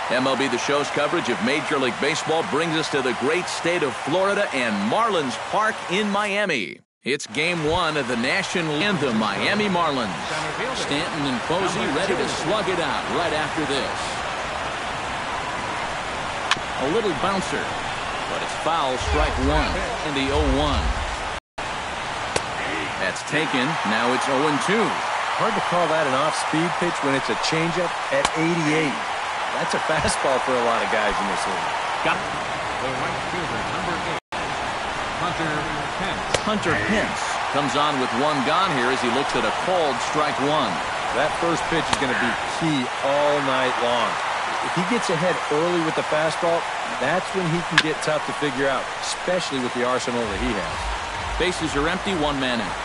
MLB The Show's coverage of Major League Baseball brings us to the great state of Florida and Marlins Park in Miami. It's Game 1 of the national anthem, Miami Marlins. Stanton and Posey ready to slug it out right after this. A little bouncer, but it's foul, strike one in the 0-1. That's taken. Now it's 0-2. Hard to call that an off-speed pitch when it's a changeup at 88. That's a fastball for a lot of guys in this league. Got it. The right fielder, number 8, Hunter Pence. Hunter Pence comes on with one gone here as he looks at a called strike one. That first pitch is going to be key all night long. If he gets ahead early with the fastball, that's when he can get tough to figure out, especially with the arsenal that he has. Bases are empty, one man out.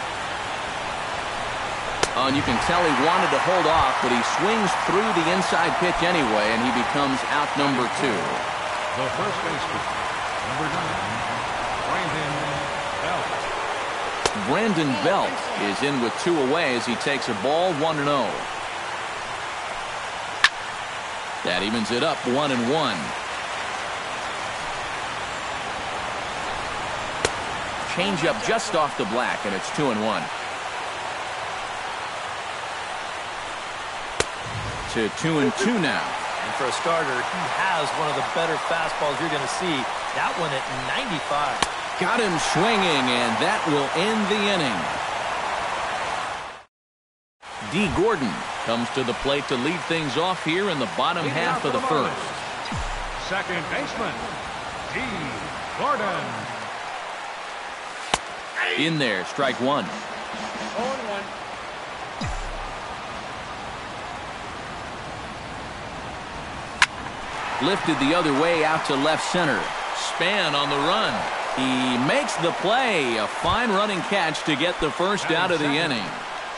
Oh, and you can tell he wanted to hold off, but he swings through the inside pitch anyway, and he becomes out number 2. The first baseman, number 9, Brandon Belt is in with 2 away as he takes a ball 1-0. That evens it up 1-1. Change up just off the black, and it's 2-1. To 2-2 now. And for a starter, he has one of the better fastballs you're going to see. That one at 95. Got him swinging, and that will end the inning. D. Gordon comes to the plate to lead things off here in the bottom half of the first. second baseman, D. Gordon. In there, strike one. 0-1. Lifted the other way out to left center. Span on the run. He makes the play. A fine running catch to get the first out of the inning.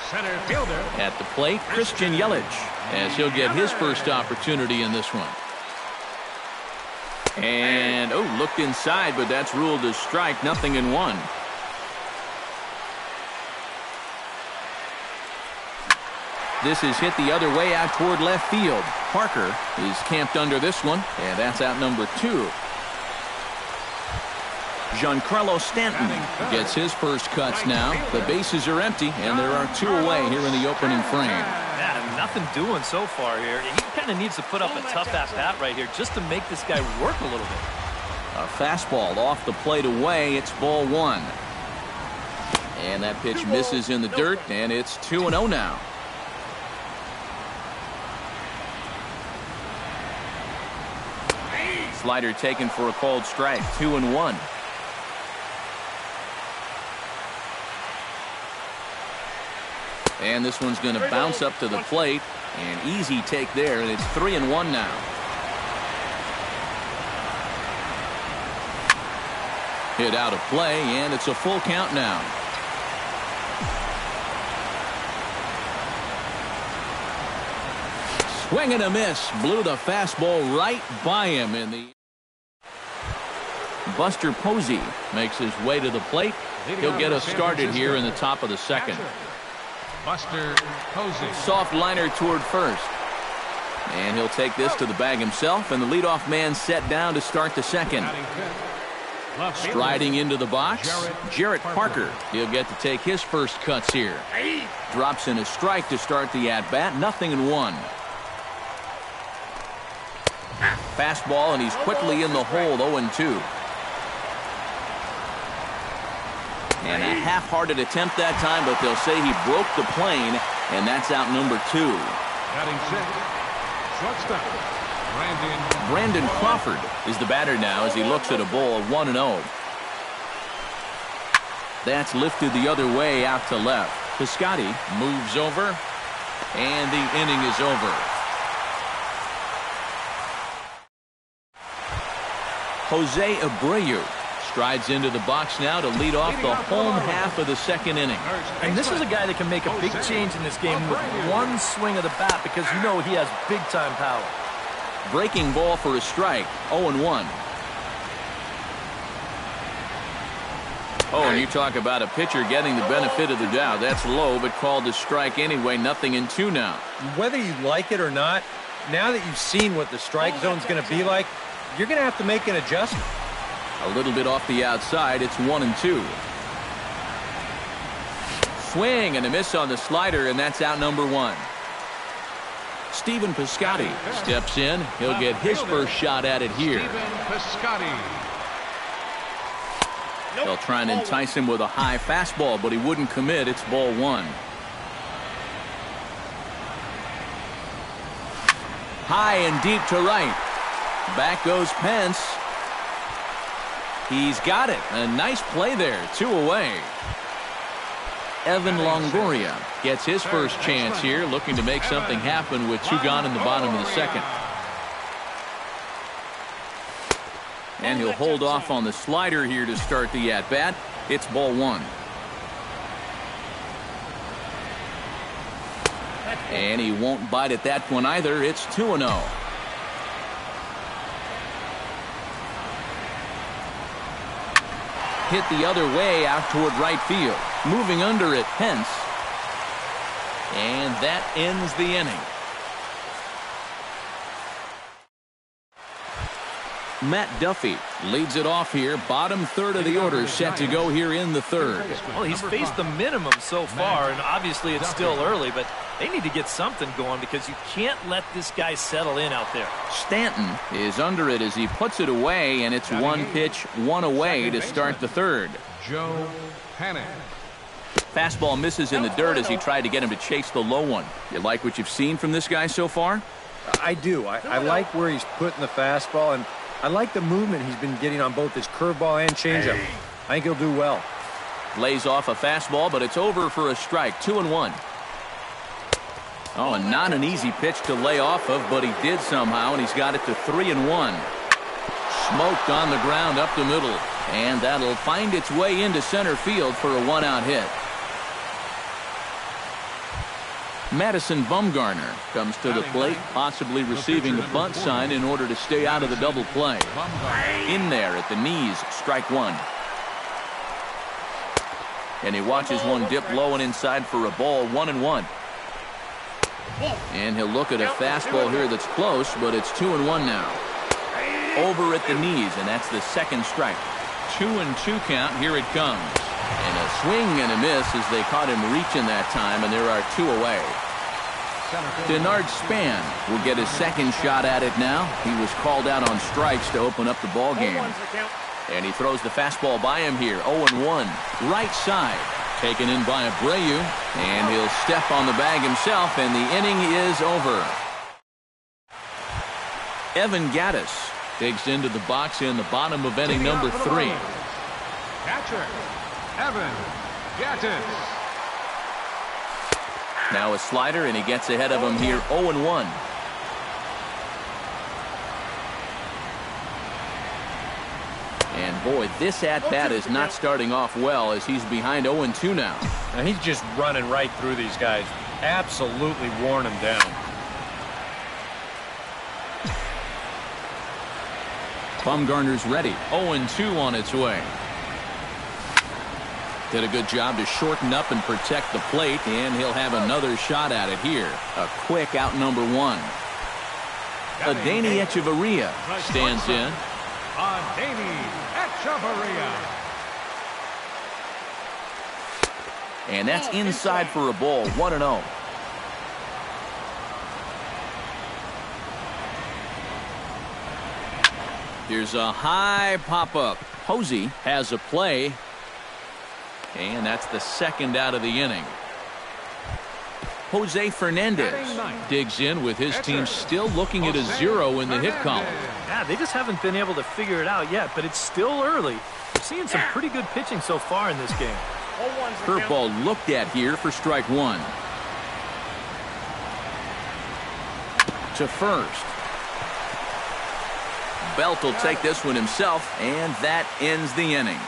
Center fielder. At the plate, Christian Yelich, as he'll get his first opportunity in this one. And, looked inside, but that's ruled as strike, 0-1. This is hit the other way out toward left field. Parker is camped under this one, and that's out number 2. Giancarlo Stanton gets his first cuts now. The bases are empty, and there are 2 away here in the opening frame. Yeah, nothing doing so far here. He kind of needs to put up a tough at-bat right here just to make this guy work a little bit. A fastball off the plate away. It's ball 1. And that pitch misses in the dirt, and it's 2-0 now. Slider taken for a called strike, 2-1. And this one's going to bounce up to the plate. An easy take there, and it's 3-1 now. Hit out of play, and it's a full count now. Swing and a miss. Blew the fastball right by him in the... Buster Posey makes his way to the plate. He'll get us started here in the top of the second. Buster Posey. Soft liner toward first. And he'll take this to the bag himself, and the leadoff man set down to start the second. Striding into the box, Jarrett Parker. He'll get to take his first cuts here. Drops in a strike to start the at-bat, 0-1. Fastball, and he's quickly in the hole, 0-2. And a half-hearted attempt that time, but they'll say he broke the plane, and that's out number 2. Batting sixth, shortstop, Brandon Crawford is the batter now as he looks at a ball 1-0. That's lifted the other way out to left. Piscotty moves over, and the inning is over. Jose Abreu strides into the box now to lead off the home half of the second inning. And this is a guy that can make a big change in this game with one swing of the bat because you know he has big-time power. Breaking ball for a strike, 0-1. And you talk about a pitcher getting the benefit of the doubt. That's low, but called a strike anyway, 0-2 now. Whether you like it or not, now that you've seen what the strike zone's going to be like, you're going to have to make an adjustment. A little bit off the outside. It's 1-2. Swing and a miss on the slider, and that's out number 1. Stephen Piscotty steps in. He'll get his first shot at it here. They'll try and entice him with a high fastball, but he wouldn't commit. It's ball 1. High and deep to right. Back goes Pence. He's got it. A nice play there. 2 away. Evan Longoria gets his first chance here, looking to make something happen with 2 gone in the bottom of the second. And he'll hold off on the slider here to start the at-bat. It's ball 1. And he won't bite at that one either. It's 2-0. Hit the other way out toward right field. Moving under it, Pence. And that ends the inning. Matt Duffy leads it off here. Bottom third of the order set to go here in the third. Well, he's faced the minimum so far, and obviously it's still early, but they need to get something going because you can't let this guy settle in out there. Stanton is under it as he puts it away, and it's 1 pitch, 1 away to start the third. Joe Panic. Fastball misses in the dirt as he tried to get him to chase the low one. You like what you've seen from this guy so far? I do. I like where he's putting the fastball, and I like the movement he's been getting on both his curveball and changeup. I think he'll do well. Lays off a fastball, but it's over for a strike. 2-1. Oh, and not an easy pitch to lay off of, but he did somehow, and he's got it to 3-1. Smoked on the ground up the middle, and that'll find its way into center field for a 1-out hit. Madison Bumgarner comes to the plate, possibly receiving a bunt sign in order to stay out of the double play. In there at the knees, strike 1. And he watches one dip low and inside for a ball. 1-1. And he'll look at a fastball here that's close, but it's 2-1 now. Over at the knees, and that's the second strike. 2-2 count. Here it comes. And a swing and a miss as they caught him reaching that time, and there are 2 away. Denard Span will get his second shot at it now. He was called out on strikes to open up the ball game. And he throws the fastball by him here. 0-1. Right side. Taken in by Abreu. And he'll step on the bag himself, and the inning is over. Evan Gattis digs into the box in the bottom of inning number 3. Catcher, Evan Gattis. Now a slider, and he gets ahead of him here. 0-1. And boy, this at-bat is not starting off well as he's behind 0-2 now. And he's just running right through these guys. Absolutely worn them down. Bumgarner's ready. 0-2 on its way. Did a good job to shorten up and protect the plate, and he'll have another shot at it here. A quick out number 1. Adeiny Echeverria stands in. Adeiny Echeverria. And that's inside for a ball. 1-0. Here's a high pop-up. Posey has a play. And that's the second out of the inning. Jose Fernandez digs in with his team still looking at a 0 in the hit column. Yeah, they just haven't been able to figure it out yet, but it's still early. We're seeing some pretty good pitching so far in this game. Curveball looked at here for strike 1. To first. Belt will take this one himself, and that ends the inning.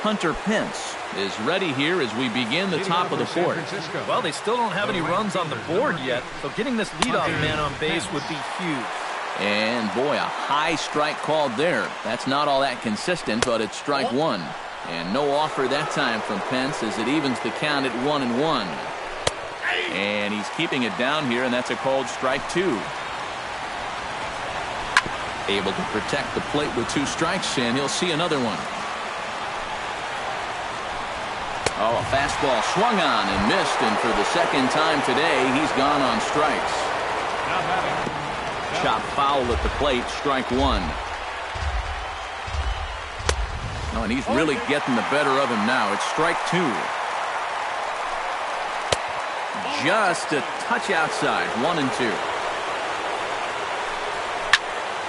Hunter Pence is ready here as we begin the top of the fourth. Well, they still don't have any runs on the board yet, so getting this leadoff man on base would be huge. And boy, a high strike called there. That's not all that consistent, but it's strike 1. And no offer that time from Pence as it evens the count at 1-1. And he's keeping it down here, and that's a called strike 2. Able to protect the plate with 2 strikes, and he'll see another one. Oh, a fastball swung on and missed, and for the second time today, he's gone on strikes. Chop foul at the plate, strike 1. Oh, and he's really getting the better of him now. It's strike 2. Just a touch outside, 1-2.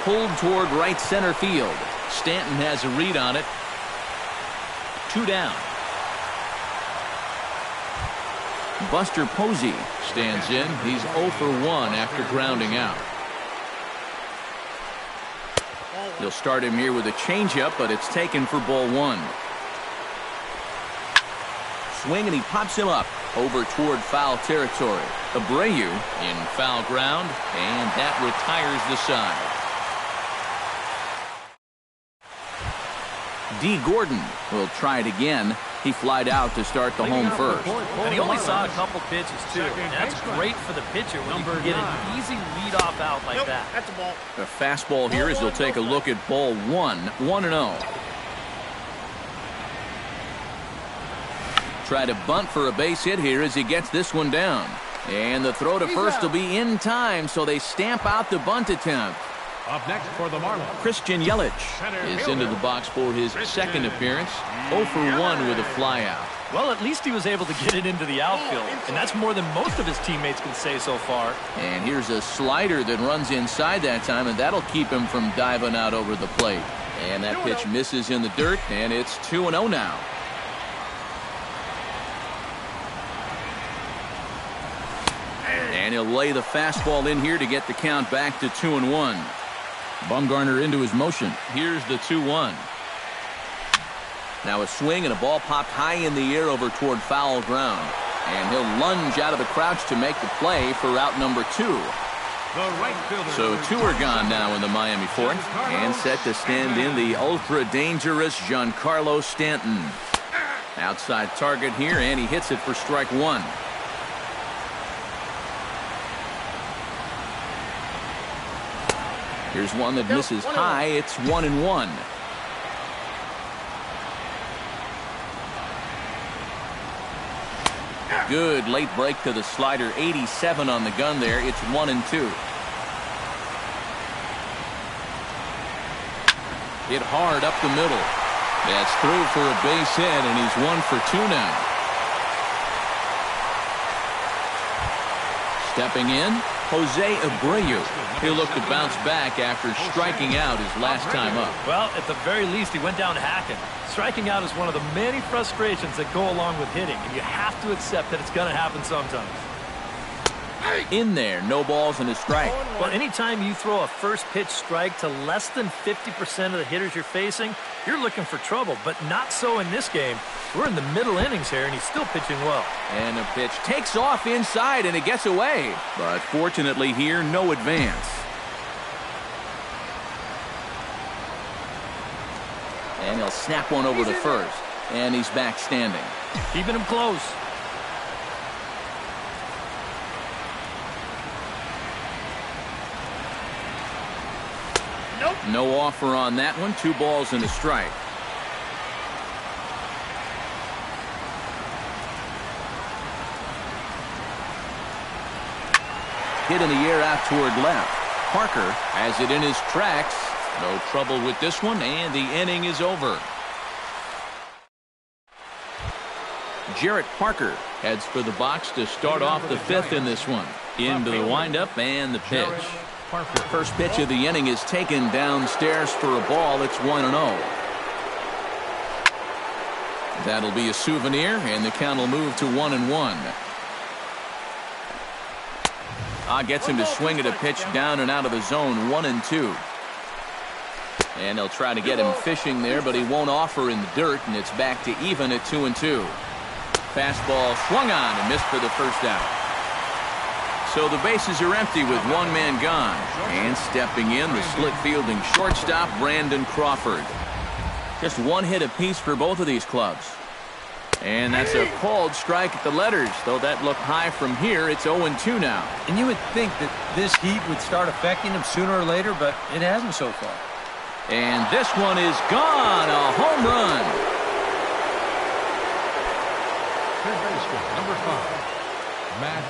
Pulled toward right center field. Stanton has a read on it. 2 down. Buster Posey stands in. He's 0 for 1 after grounding out. He'll start him here with a changeup, but it's taken for ball 1. Swing, and he pops him up over toward foul territory. Abreu in foul ground, and that retires the side. D. Gordon will try it again. He flied out to start the home first. And he only saw a couple pitches, too. And that's great for the pitcher when you can get an easy leadoff out like that. That's a ball. The fastball here as he'll take a look at ball 1, 1-0. Try to bunt for a base hit here as he gets this one down. And the throw to first will be in time, so they stamp out the bunt attempt. Up next for the Marlins, Christian Yelich is into the box for his second appearance. 0 for 1 with a flyout. Well, at least he was able to get it into the outfield, and that's more than most of his teammates can say so far. And here's a slider that runs inside that time, and that'll keep him from diving out over the plate. And that pitch misses in the dirt, and it's 2-0 now. And he'll lay the fastball in here to get the count back to 2-1. Bumgarner into his motion. Here's the 2-1. Now a swing and a ball popped high in the air over toward foul ground. And he'll lunge out of the crouch to make the play for out number 2. So 2 are gone now in the Miami fourth. And set to stand in the ultra-dangerous Giancarlo Stanton. Outside target here, and he hits it for strike 1. Here's one that misses high. It's 1-1. Good late break to the slider. 87 on the gun there. It's 1-2. Hit hard up the middle. That's through for a base hit, and he's 1 for 2 now. Stepping in, Jose Abreu. He'll look to bounce back after striking out his last time up. Well, at the very least, he went down hacking. Striking out is one of the many frustrations that go along with hitting, and you have to accept that it's going to happen sometimes. In there, no balls and a strike. Well, anytime you throw a first pitch strike to less than 50% of the hitters you're facing, you're looking for trouble, but not so in this game. We're in the middle innings here, and he's still pitching well. And the pitch takes off inside, and it gets away. But fortunately here, no advance. And he'll snap one over to first. And he's back standing. Keeping him close. No offer on that one. 2 balls and a strike. Hit in the air out toward left. Parker has it in his tracks. No trouble with this one, and the inning is over. Jarrett Parker heads for the box to start off the 5th in this one. Into the windup and the pitch. First pitch of the inning is taken downstairs for a ball. It's 1-0. That'll be a souvenir, and the count will move to 1-1. Gets him to swing at a pitch down and out of the zone. 1-2. And they'll try to get him fishing there, but he won't offer in the dirt, and it's back to even at 2-2. Fastball swung on and missed for the first out. So the bases are empty with 1 man gone. And stepping in, the slick fielding shortstop, Brandon Crawford. Just 1 hit apiece for both of these clubs. And that's a called strike at the letters. Though that looked high from here, it's 0-2 now. And you would think that this heat would start affecting him sooner or later, but it hasn't so far. And this one is gone. A home run. Third baseman, number 5, Matt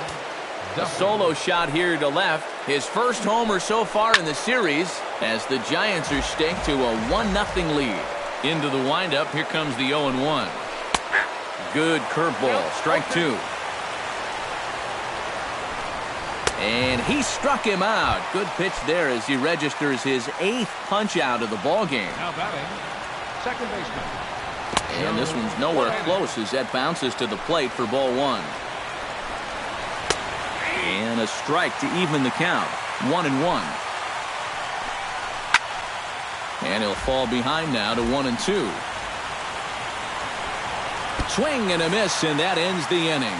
A Duffy. solo shot here to left. His first homer so far in the series as the Giants are staked to a 1-0 lead. Into the windup, here comes the 0-1. Good curveball, strike 2. And he struck him out. Good pitch there as he registers his 8th punch out of the ball game. Now batting, second baseman. And this one's nowhere close as that bounces to the plate for ball 1. And a strike to even the count. 1-1. And he'll fall behind now to 1-2. Swing and a miss, and that ends the inning.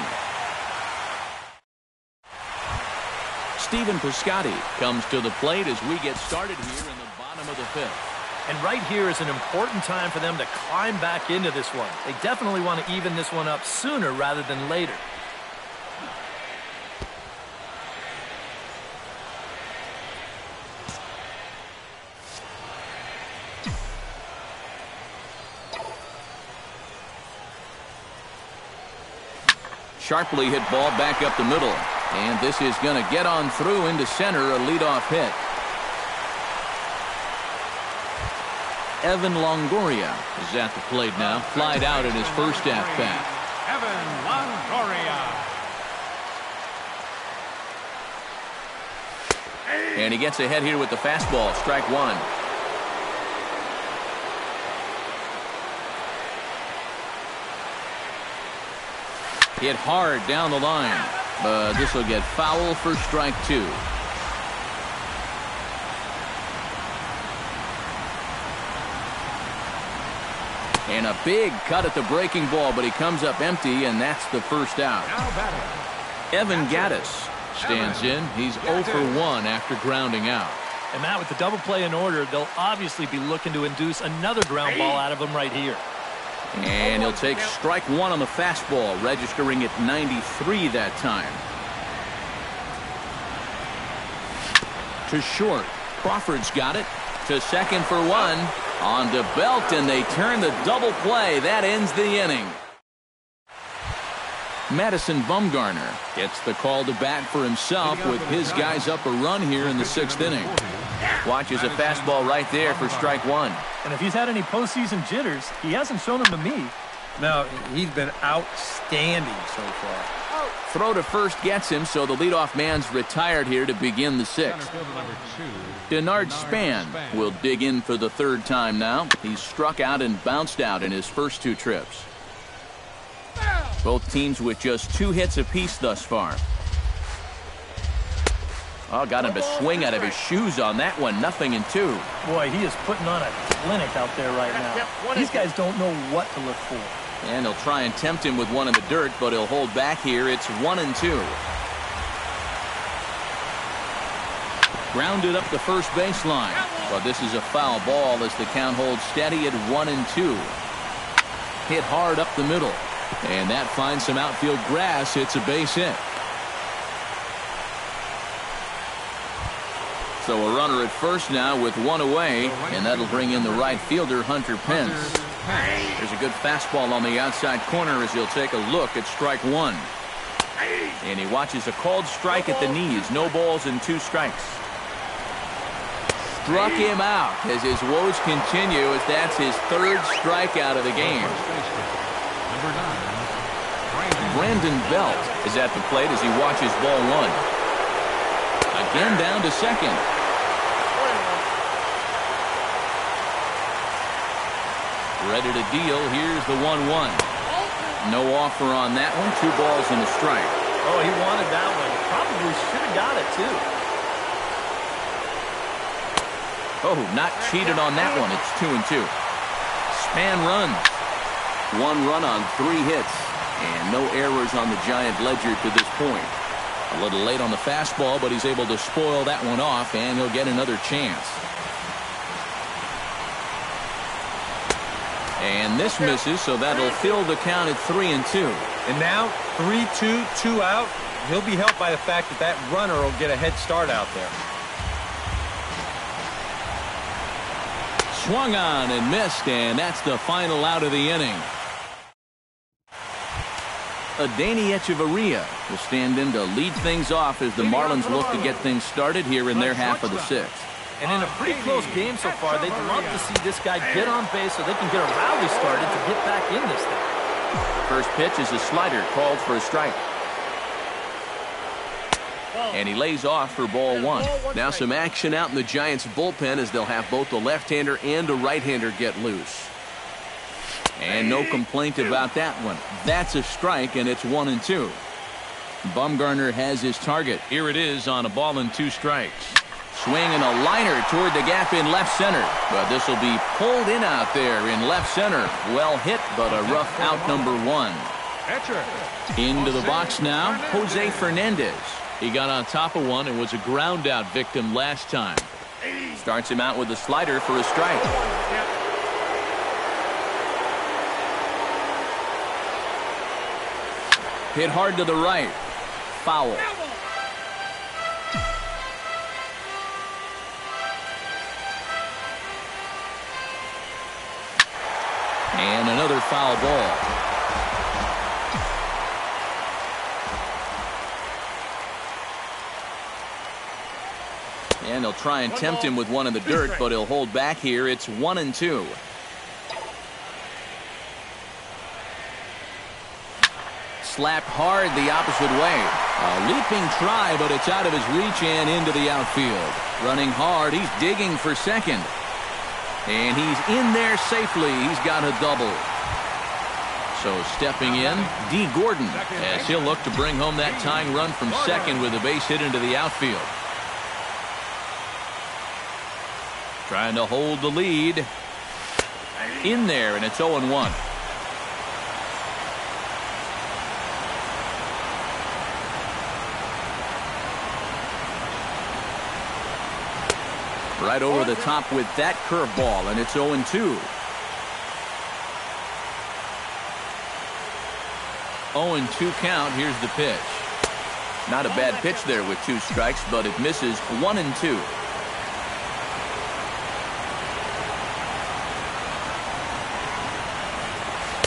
Stephen Piscotty comes to the plate as we get started here in the bottom of the 5th. And right here is an important time for them to climb back into this one. They definitely want to even this one up sooner rather than later. Sharply hit ball back up the middle. And this is going to get on through into center, a leadoff hit. Evan Longoria is at the plate now. Flied out in his first at-bat. Evan Longoria. And he gets ahead here with the fastball. Strike 1. Hit hard down the line, but this will get foul for strike 2. And a big cut at the breaking ball, but he comes up empty, and that's the first out. Now batting, Evan Gattis stands in. He's 0 for 1 after grounding out. And Matt, with the double play in order, they'll obviously be looking to induce another ground ball out of him right here. And he'll take strike 1 on the fastball, registering at 93 that time. To short. Crawford's got it. To second for 1. On to Belt, and they turn the double play. That ends the inning. Madison Bumgarner gets the call to bat for himself with his guys up a run here in the 6th inning. Watches a fastball right there for strike 1. And if he's had any postseason jitters, he hasn't shown them to me. No, he's been outstanding so far. Throw to first gets him, so the leadoff man's retired here to begin the 6th. number 2, Denard Span will dig in for the 3rd time now. He's struck out and bounced out in his first 2 trips. Both teams with just 2 hits apiece thus far. Oh, got him to swing out of his shoes on that one. 0-2. Boy, he is putting on a clinic out there right now. These guys don't know what to look for. And they'll try and tempt him with one in the dirt, but he'll hold back here. It's 1-2. Grounded up the first baseline. But this is a foul ball as the count holds steady at 1-2. Hit hard up the middle. And that finds some outfield grass. It's a base hit. So a runner at first now with 1 away, and that'll bring in the right fielder, Hunter Pence. There's a good fastball on the outside corner as he'll take a look at strike 1. And he watches a called strike at the knees. No balls and 2 strikes. Struck him out as his woes continue as that's his 3rd strikeout of the game. number 9, Brandon Belt is at the plate as he watches ball 1. Again down to second. Ready to deal. Here's the 1-1. No offer on that one. 2 balls and a strike. Oh, he wanted that one. Probably should have got it, too. Oh, not cheated on that one. It's 2-2. Span runs. 1 run on 3 hits. And no errors on the Giant ledger to this point. A little late on the fastball, but he's able to spoil that one off, and he'll get another chance. And this misses, so that'll fill the count at 3-2. And now 3-2, 2 out. He'll be helped by the fact that that runner will get a head start out there. Swung on and missed, and that's the final out of the inning. Adeiny Echeverria will stand in to lead things off as the Marlins look to get things started here in their half of the sixth. And in a pretty close game so far, they'd love to see this guy get on base so they can get a rally started to get back in this thing. First pitch is a slider called for a strike. And he lays off for ball one. Now some action out in the Giants bullpen as they'll have both the left-hander and a right-hander get loose. And no complaint about that one. That's a strike, and it's 1-2. Bumgarner has his target. Here it is on a ball and 2 strikes. Swinging a liner toward the gap in left center. But this will be pulled in out there in left center. Well hit, but a rough out number 1. Into the box now, Jose Fernandez. He got on top of one and was a ground out victim last time. Starts him out with a slider for a strike. Hit hard to the right. Foul. And another foul ball. And they'll try and tempt him with one in the dirt, but he'll hold back here. It's 1-2. Slapped hard the opposite way. A leaping try, but it's out of his reach and into the outfield. Running hard, he's digging for second. And he's in there safely. He's got a double. So stepping in, D. Gordon, as he'll look to bring home that tying run from second with a base hit into the outfield. Trying to hold the lead. In there, and it's 0-1. Right over the top with that curveball, and it's 0-2. 0-2 count. Here's the pitch. Not a bad pitch there with 2 strikes, but it misses. 1-2.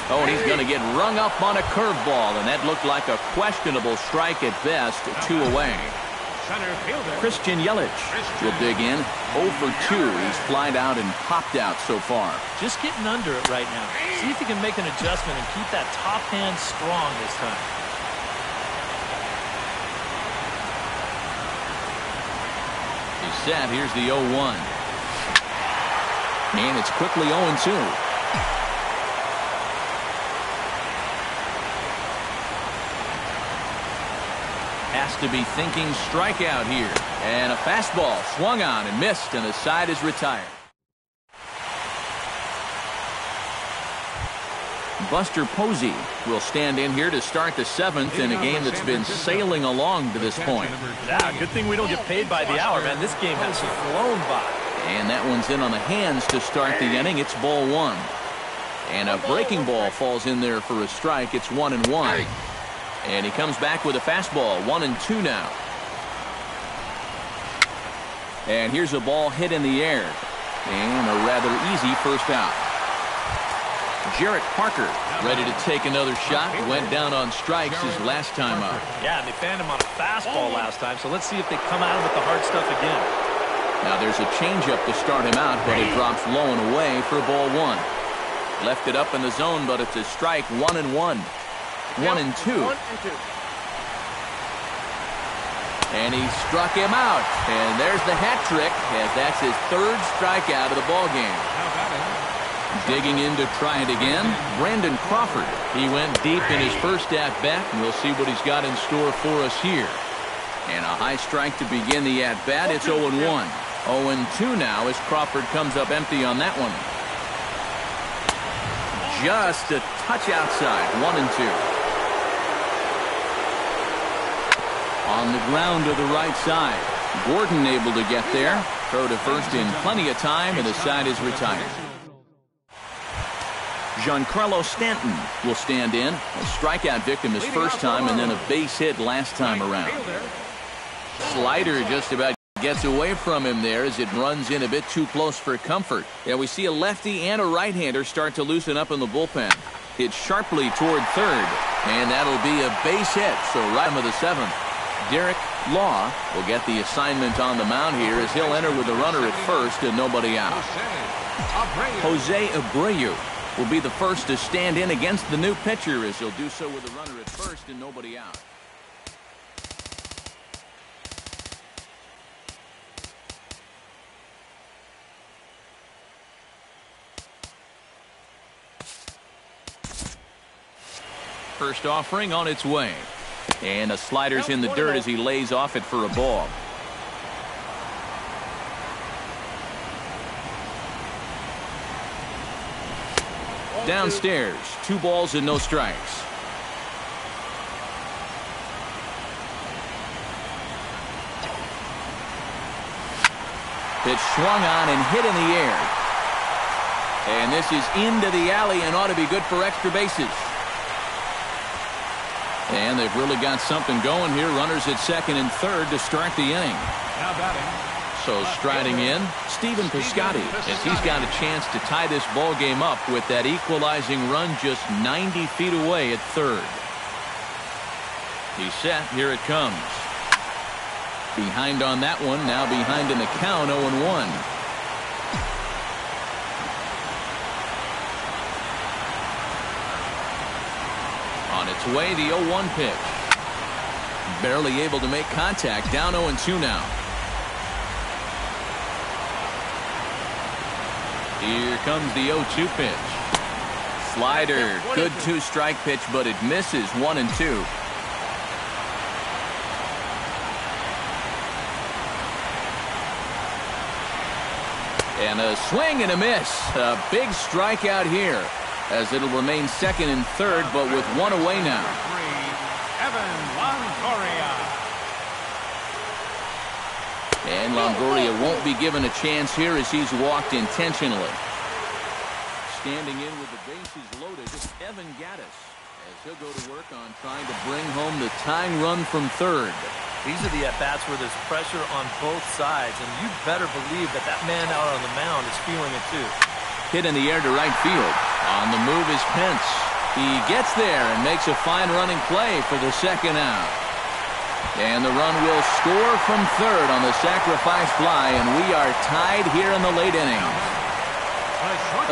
Oh, and he's going to get rung up on a curveball, and that looked like a questionable strike at best. 2 away. Christian Yelich will dig in. 0 for 2. He's flied out and popped out so far. Just getting under it right now. See if he can make an adjustment and keep that top hand strong this time. He's set. Here's the 0-1. And it's quickly 0-2. Has to be thinking strikeout here. And a fastball swung on and missed, and the side is retired. Buster Posey will stand in here to start the 7th in a game that's been sailing along to this point. Yeah, good thing we don't get paid by the hour, man. This game has flown by. And that one's in on the hands to start the inning. It's ball 1. And a breaking ball falls in there for a strike. It's 1-1. And he comes back with a fastball. 1-2 now. And here's a ball hit in the air. And a rather easy first out. Jarrett Parker ready to take another shot. Went down on strikes his last time up. Yeah, and they fanned him on a fastball last time, so let's see if they come at him with the hard stuff again. Now there's a changeup to start him out, but it drops low and away for ball 1. Left it up in the zone, but it's a strike. 1-1. 1-2. And he struck him out. And there's the hat trick, as that's his 3rd strikeout of the ball game. Digging in to try it again, Brandon Crawford. He went deep in his first at-bat, and we'll see what he's got in store for us here. And a high strike to begin the at-bat. It's 0-1. 0-2 now as Crawford comes up empty on that one. Just a touch outside. 1-2. On the ground to the right side. Gordon able to get there. Throw to first in plenty of time, and the side is retired. Giancarlo Stanton will stand in. A strikeout victim his first time and then a base hit last time around. Slider just about gets away from him there as it runs in a bit too close for comfort. Yeah, we see a lefty and a right-hander start to loosen up in the bullpen. Hit sharply toward third, and that'll be a base hit. So right of the seventh. Derek Law will get the assignment on the mound here as he'll enter with a runner at first and nobody out. Jose Abreu will be the first to stand in against the new pitcher as he'll do so with a runner at first and nobody out. First offering on its way. And a slider's in the dirt as he lays off it for a ball. Downstairs, 2 balls and no strikes. Pitch swung on and hit in the air. And this is into the alley and ought to be good for extra bases. And they've really got something going here. Runners at second and third to start the inning. Now batting. So striding in, Stephen Piscotty, as he's got a chance to tie this ball game up with that equalizing run just 90 feet away at third. He's set. Here it comes. Behind on that one. Now behind in the count, 0-1. On its way, the 0-1 pitch. Barely able to make contact. Down 0-2 now. Here comes the 0-2 pitch. Slider. Good 2-strike pitch, but it misses. 1-2. And a swing and a miss. A big strikeout here, as it'll remain second and third, but with one away now. And Longoria won't be given a chance here as he's walked intentionally. Standing in with the bases loaded, Evan Gattis, as he'll go to work on trying to bring home the tying run from third. These are the at-bats where there's pressure on both sides, and you better believe that that man out on the mound is feeling it too. Hit in the air to right field. On the move is Pence. He gets there and makes a fine running play for the second out. And the run will score from third on the sacrifice fly, and we are tied here in the late innings.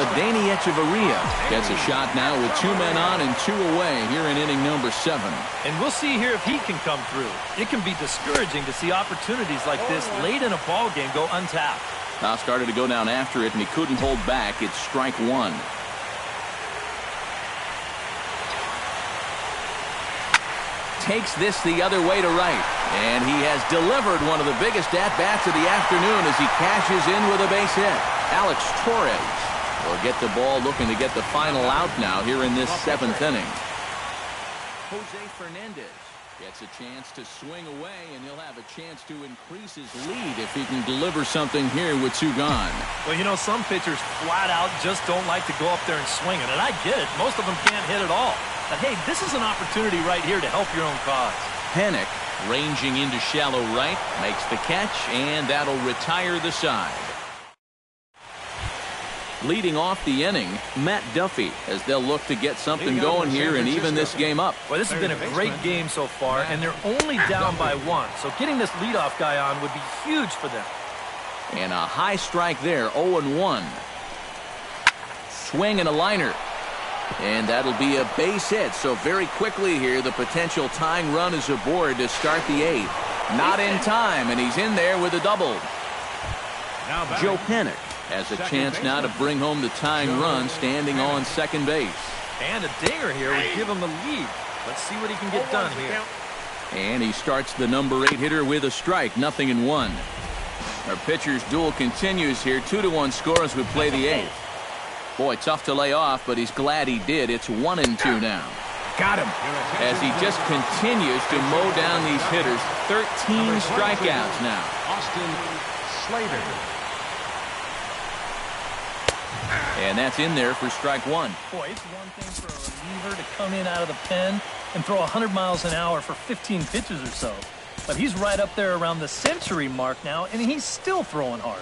Adeiny Echeverria gets a shot now with 2 men on and 2 away here in inning number 7. And we'll see here if he can come through. It can be discouraging to see opportunities like this late in a ball game go untapped. Now started to go down after it, and he couldn't hold back. It's strike 1. Takes this the other way to right. And he has delivered one of the biggest at-bats of the afternoon as he cashes in with a base hit. Alex Torres will get the ball, looking to get the final out now here in this 7th inning. Jose Fernandez gets a chance to swing away, and he'll have a chance to increase his lead if he can deliver something here with 2 gone. Well, you know, some pitchers flat out just don't like to go up there and swing it, and I get it. Most of them can't hit at all. But hey, this is an opportunity right here to help your own cause. Panik ranging into shallow right, makes the catch, and that'll retire the side. Leading off the inning, Matt Duffy, as they'll look to get something going here and even this game up. Well, this has been a great game so far, and they're only down by 1. So getting this leadoff guy on would be huge for them. And a high strike there, 0-1. Swing and a liner. And that'll be a base hit. So very quickly here, the potential tying run is aboard to start the 8th. Not in time, and he's in there with a double. Joe Panik has a chance now to bring home the tying run, standing on second base. And a dinger here would give him the lead. Let's see what he can get done here. And he starts the number 8 hitter with a strike, 0-1. Our pitcher's duel continues here, 2-1 score as we play the 8th. Boy, tough to lay off, but he's glad he did. It's 1-2 now. Got him. As he just continues to mow down these hitters. 13 strikeouts now. Austin Slater. And that's in there for strike one. Boy, it's one thing for a reliever to come in out of the pen and throw 100 miles an hour for 15 pitches or so. But he's right up there around the century mark now, and he's still throwing hard.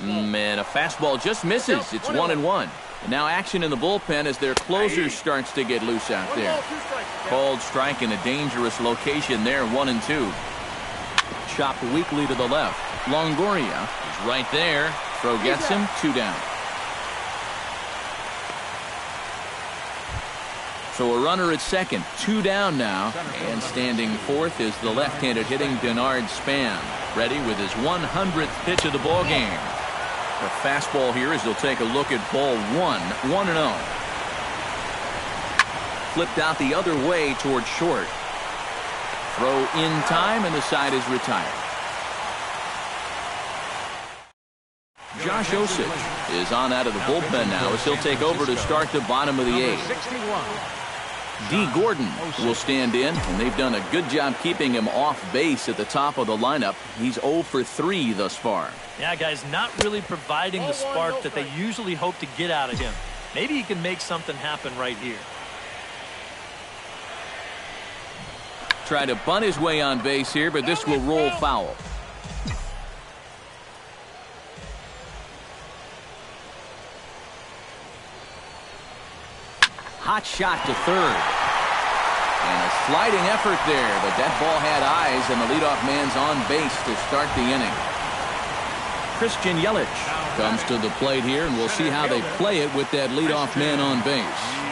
Man, a fastball just misses. It's 1-1. And now action in the bullpen as their closer starts to get loose out there. Called strike in a dangerous location there, 1-2. Chopped weakly to the left. Longoria is right there. Throw gets him, 2 down. So a runner at second, 2 down now. And standing fourth is the left-handed hitting Denard Span. Ready with his 100th pitch of the ball game. The fastball here as he'll take a look at ball 1, 1-0. Flipped out the other way toward short. Throw in time and the side is retired. Josh Osich is on out of the bullpen now as he'll take over to start the bottom of the 8th. D. Gordon will stand in, and they've done a good job keeping him off base at the top of the lineup. He's 0 for 3 thus far. Yeah, guys, not really providing the spark that they usually hope to get out of him. Maybe he can make something happen right here. Try to bunt his way on base here, but this will roll foul. Hot shot to third. And a sliding effort there, but that ball had eyes, and the leadoff man's on base to start the inning. Christian Yelich comes to the plate here, and we'll see how they play it with that leadoff man on base.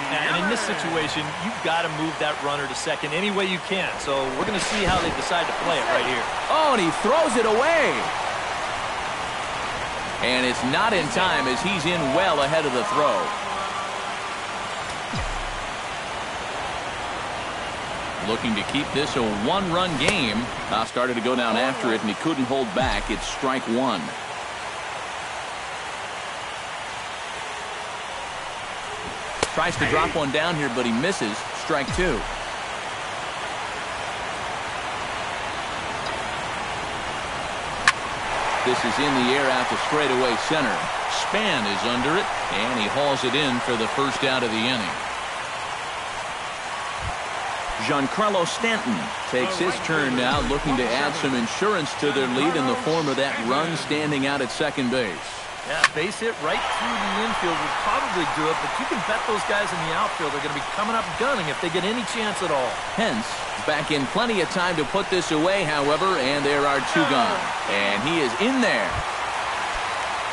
And in this situation, you've got to move that runner to second any way you can. So we're going to see how they decide to play it right here. Oh, and he throws it away. And it's not in time as he's in well ahead of the throw. Looking to keep this a 1-run game. Started to go down after it, and he couldn't hold back. It's strike 1. Tries to drop one down here, but he misses. Strike 2. This is in the air out to straightaway center. Span is under it, and he hauls it in for the first out of the inning. Giancarlo Stanton takes his turn now, looking to add some insurance to their lead in the form of that run standing out at second base. Yeah, base hit right through the infield would probably do it, but you can bet those guys in the outfield are going to be coming up gunning if they get any chance at all. Hence, back in plenty of time to put this away, however, and there are 2 gone. And he is in there.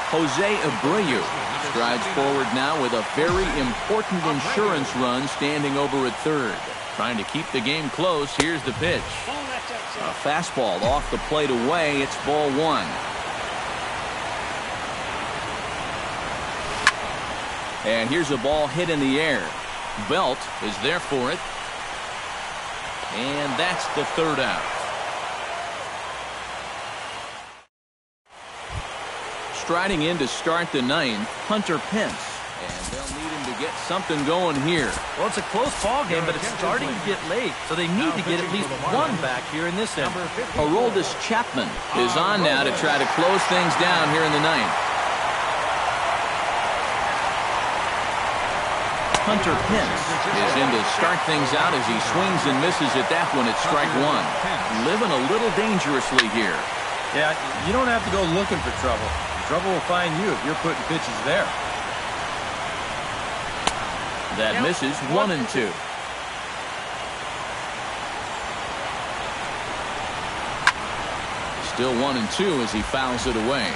Jose Abreu strides forward now with a very important insurance run standing over at third. Trying to keep the game close. Here's the pitch. A fastball off the plate away. It's ball 1. And here's a ball hit in the air. Belt is there for it. And that's the third out. Striding in to start the 9th, Hunter Pence. And they'll need him to get something going here. Well, it's a close ball game, but it's starting to get late, so they need to get at least 1 back here in this inning. Aroldis Chapman is on now to try to close things down here in the 9th. Hunter Pence is in to start things out as he swings and misses at that one at strike 1. Living a little dangerously here. Yeah, you don't have to go looking for trouble. Trouble will find you if you're putting pitches there. That misses 1-2. Still 1-2 as he fouls it away.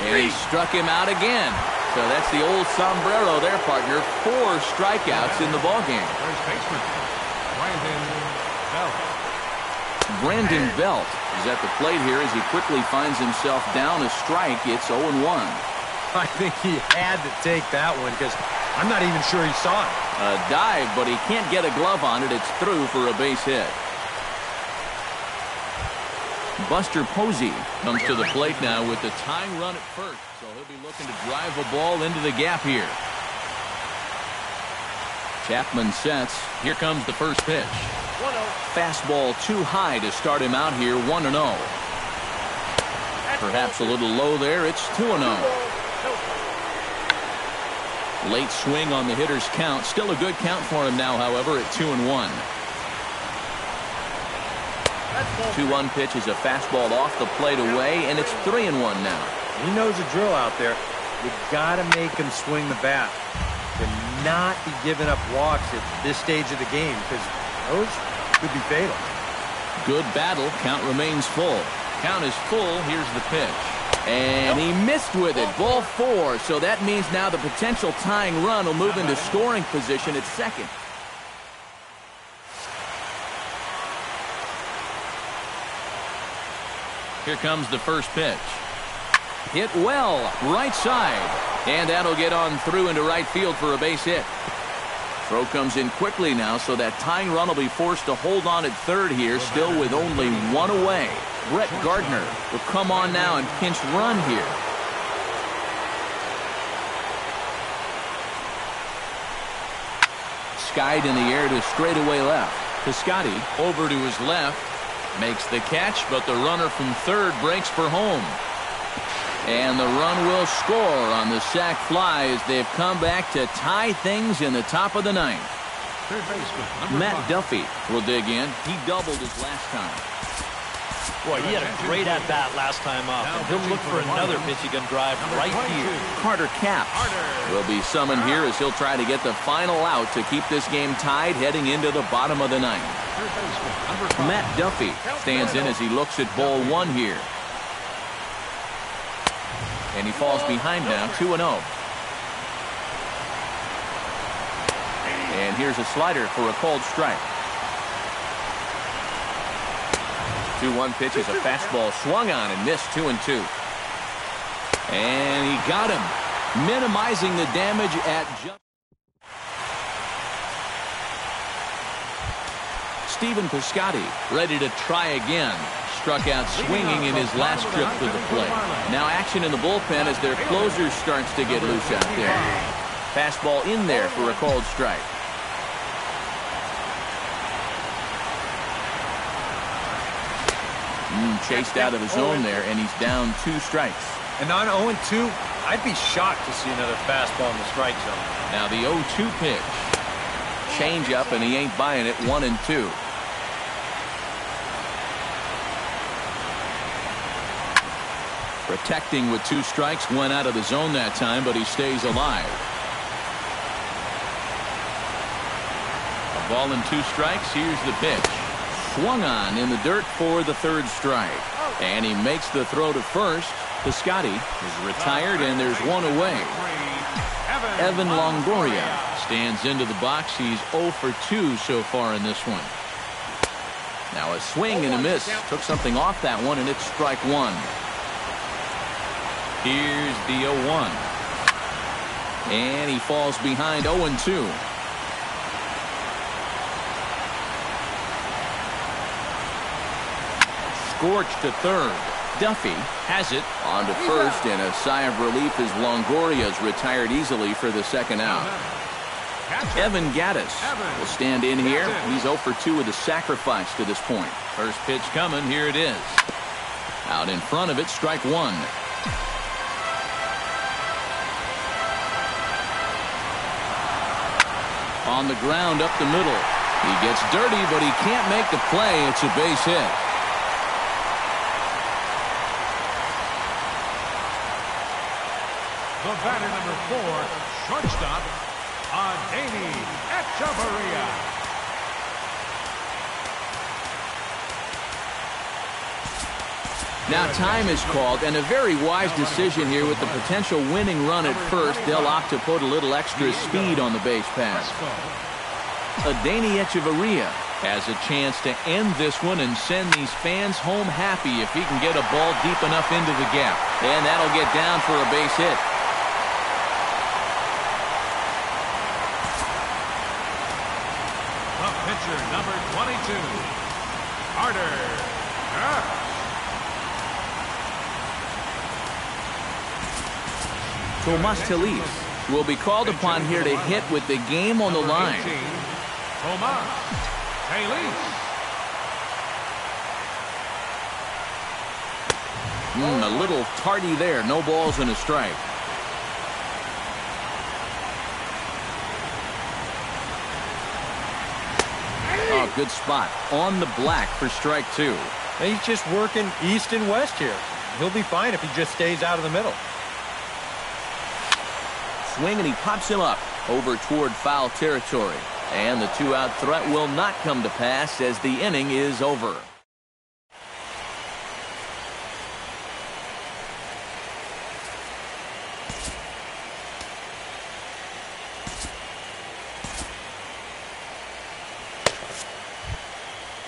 And he struck him out again. So that's the old sombrero there, partner. 4 strikeouts in the ballgame. First baseman, Brandon Belt is at the plate here as he quickly finds himself down a strike. It's 0-1. I think he had to take that one because I'm not even sure he saw it. A dive, but he can't get a glove on it. It's through for a base hit. Buster Posey comes to the plate now with the tying run at first. So he'll be looking to drive a ball into the gap here. Chapman sets. Here comes the first pitch. 1-0. Fastball too high to start him out here, 1-0. Perhaps a little low there. It's 2-0. Late swing on the hitter's count. Still a good count for him now, however, at 2-1. 2-1 pitch is a fastball off the plate away, and it's 3-1 now. He knows the drill out there. You got to make him swing the bat. To not be giving up walks at this stage of the game, because those could be fatal. Good battle. Count remains full. Count is full. Here's the pitch. And he missed with it. Ball 4. So that means now the potential tying run will move into scoring position at second. Here comes the first pitch. Hit well. Right side. And that'll get on through into right field for a base hit. Throw comes in quickly now, so that tying run will be forced to hold on at third here, still with only one away. Brett Gardner will come on now and pinch run here. Skied in the air to straightaway left. Piscotty over to his left. Makes the catch, but the runner from third breaks for home. And the run will score on the sac fly as they've come back to tie things in the top of the ninth. Third baseman, Matt Duffy will dig in. He doubled his last time. Boy, he had a great at-bat last time up. And he'll look for another Michigan drive right here. Carter Capps will be summoned here as he'll try to get the final out to keep this game tied heading into the bottom of the ninth. Matt Duffy stands in as he looks at ball 1 here. And he falls behind now, 2-0. And here's a slider for a called strike. 2-1 pitch is a fastball swung on and missed, 2-2. And he got him, minimizing the damage at jump. Stephen Piscotty ready to try again. Struck out swinging in his last trip to the plate. Now action in the bullpen as their closer starts to get loose out there. Fastball in there for a called strike. Chased out of the zone there, and he's down 2 strikes. And on 0-2, I'd be shocked to see another fastball in the strike zone. Now the 0-2 pitch. Change up, and he ain't buying it, 1-2. Protecting with 2 strikes, went out of the zone that time, but he stays alive. A ball and 2 strikes. Here's the pitch. Swung on in the dirt for the 3rd strike. And he makes the throw to first. Piscotty is retired, and there's 1 away. Evan Longoria stands into the box. He's 0 for 2 so far in this one. Now a swing and a miss. Took something off that one, and it's strike 1. Here's the 0-1. And he falls behind 0-2. Scorched to third. Duffy has it on to first, and a sigh of relief as Longoria's retired easily for the 2nd out. Evan Gaddis will stand in here. He's 0 for 2 with a sacrifice to this point. First pitch coming. Here it is. Out in front of it, strike 1. On the ground up the middle. He gets dirty, but he can't make the play. It's a base hit. The batter, number 4, shortstop, Adeiny Echeverria. Now time is called, and a very wise decision here with the potential winning run at first. They'll opt to put a little extra speed on the base pass. Adeiny Echeverria has a chance to end this one and send these fans home happy if he can get a ball deep enough into the gap. And that'll get down for a base hit. The pitcher, number 22, Carter Capps. Tomas Telis will be called upon here to hit with the game on the line. A little tardy there. No balls and a strike. Oh, good spot. On the black for strike 2. He's just working east and west here. He'll be fine if he just stays out of the middle. Swing, and he pops him up over toward foul territory. And the 2-out threat will not come to pass as the inning is over.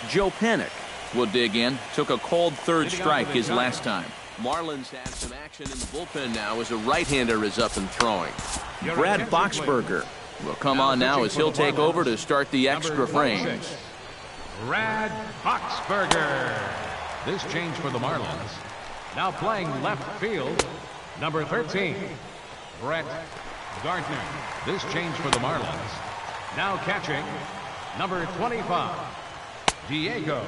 Joe Panik will dig in. Took a called third strike his last time. Marlins have some action in the bullpen now as a right-hander is up and throwing. Brad Boxberger will come on now as he'll take over to start the extra frames. Brad Boxberger. This change for the Marlins. Now playing left field, number 13, Brett Gardner. This change for the Marlins. Now catching, number 25, Diego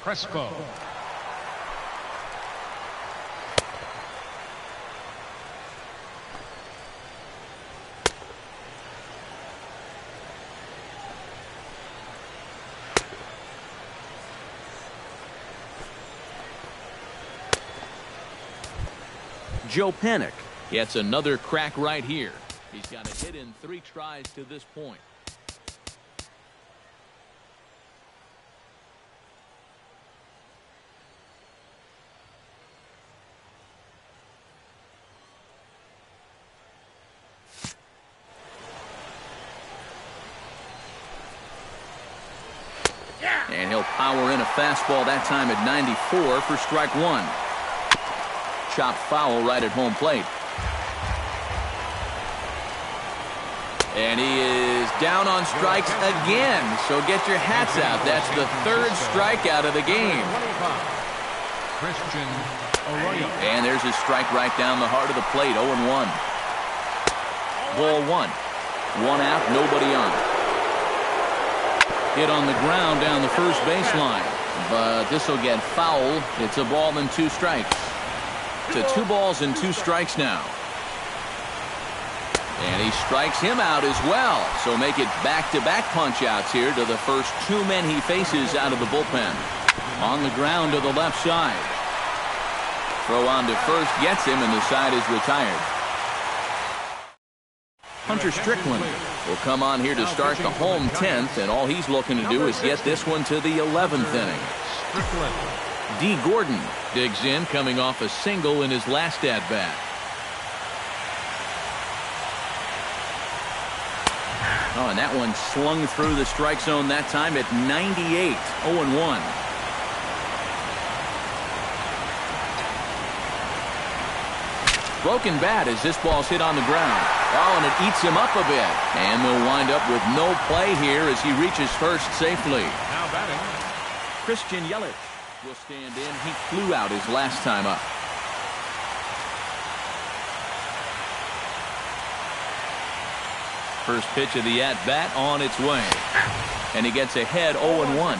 Crespo. Joe Panik gets another crack right here. He's got a hit in 3 tries to this point. And he'll power in a fastball that time at 94 for strike 1. Chopped foul right at home plate. And he is down on strikes again. So get your hats out. That's the 3rd strikeout of the game. And there's his strike right down the heart of the plate. 0-1. Ball 1. 1 out, nobody on. Hit on the ground down the first baseline. But this will get foul. It's a ball and 2 strikes. To 2 balls and 2 strikes now. And he strikes him out as well. So make it back-to-back punch-outs here to the first 2 men he faces out of the bullpen. On the ground to the left side. Throw on to first gets him, and the side is retired. Hunter Strickland will come on here to start the home 10th, and all he's looking to do is get this one to the 11th inning. D. Gordon digs in, coming off a single in his last at-bat. Oh, and that one slung through the strike zone that time at 98. 0-1. Broken bat as this ball's hit on the ground. Oh, and it eats him up a bit. And they'll wind up with no play here as he reaches first safely. Now batting, Christian Yelich will stand in. He flew out his last time up. First pitch of the at-bat on its way. And he gets ahead 0-1.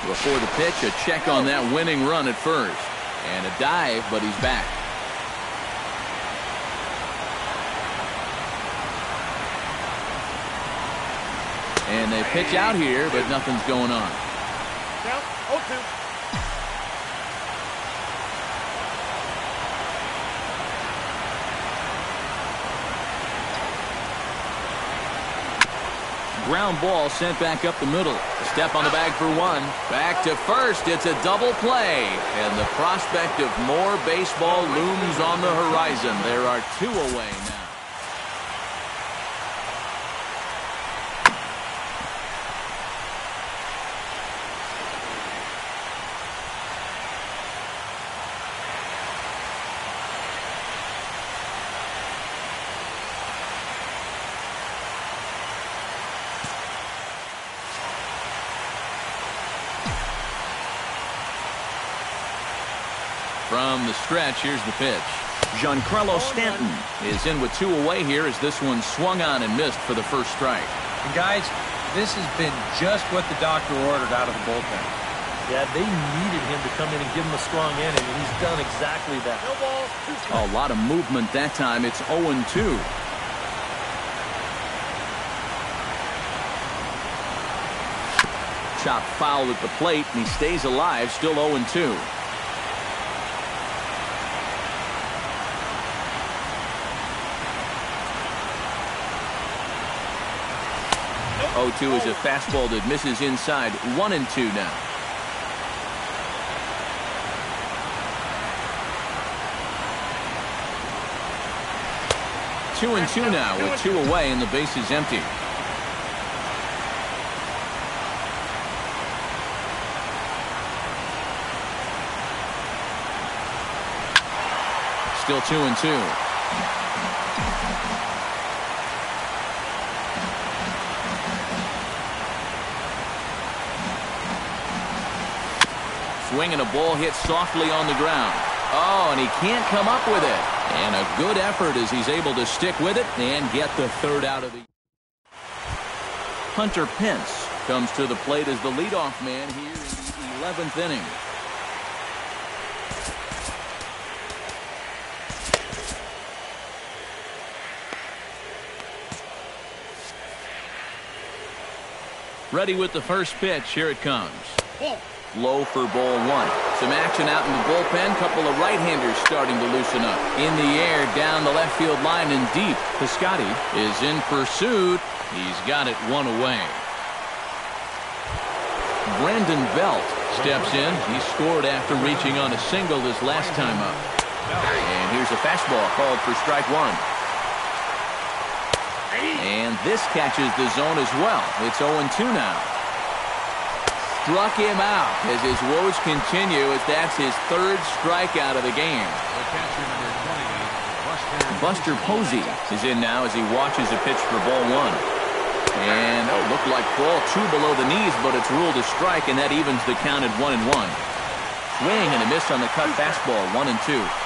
Before the pitch, a check on that winning run at first. And a dive, but he's back. And they pitch out here, but nothing's going on. Down 0-2. Ground ball sent back up the middle. A step on the bag for 1. Back to first. It's a double play. And the prospect of more baseball looms on the horizon. There are 2 away now. From the stretch, here's the pitch. Giancarlo Stanton is in with 2 away here as this one swung on and missed for the first strike. And guys, this has been just what the doctor ordered out of the bullpen. Yeah, they needed him to come in and give him a strong inning, and he's done exactly that. No balls, 2 strikes. A lot of movement that time. It's 0-2. Chopped foul at the plate, and he stays alive, still 0-2. Nope. 0-2 is a fastball that misses inside. 1-2 now. Two and two now with 2 away and the base is empty. Still 2-2. Swing and a ball hit softly on the ground. Oh, and he can't come up with it. And a good effort as he's able to stick with it and get the 3rd out of the. Hunter Pence comes to the plate as the leadoff man here in the 11th inning. Ready with the first pitch. Here it comes. Low for ball 1. Some action out in the bullpen. Couple of right-handers starting to loosen up. In the air, down the left field line and deep. Piscotty is in pursuit. He's got it 1 away. Brandon Belt steps in. He scored after reaching on a single his last time up. And here's a fastball called for strike 1. And this catches the zone as well. It's 0-2 now. Struck him out as his woes continue as that's his 3rd strikeout of the game. The catcher, number 28, Buster Posey is in now as he watches a pitch for ball 1. And looked like ball 2 below the knees, but it's ruled a strike, and that evens the count at 1-1. Swing and a miss on the cut fastball, 1-2.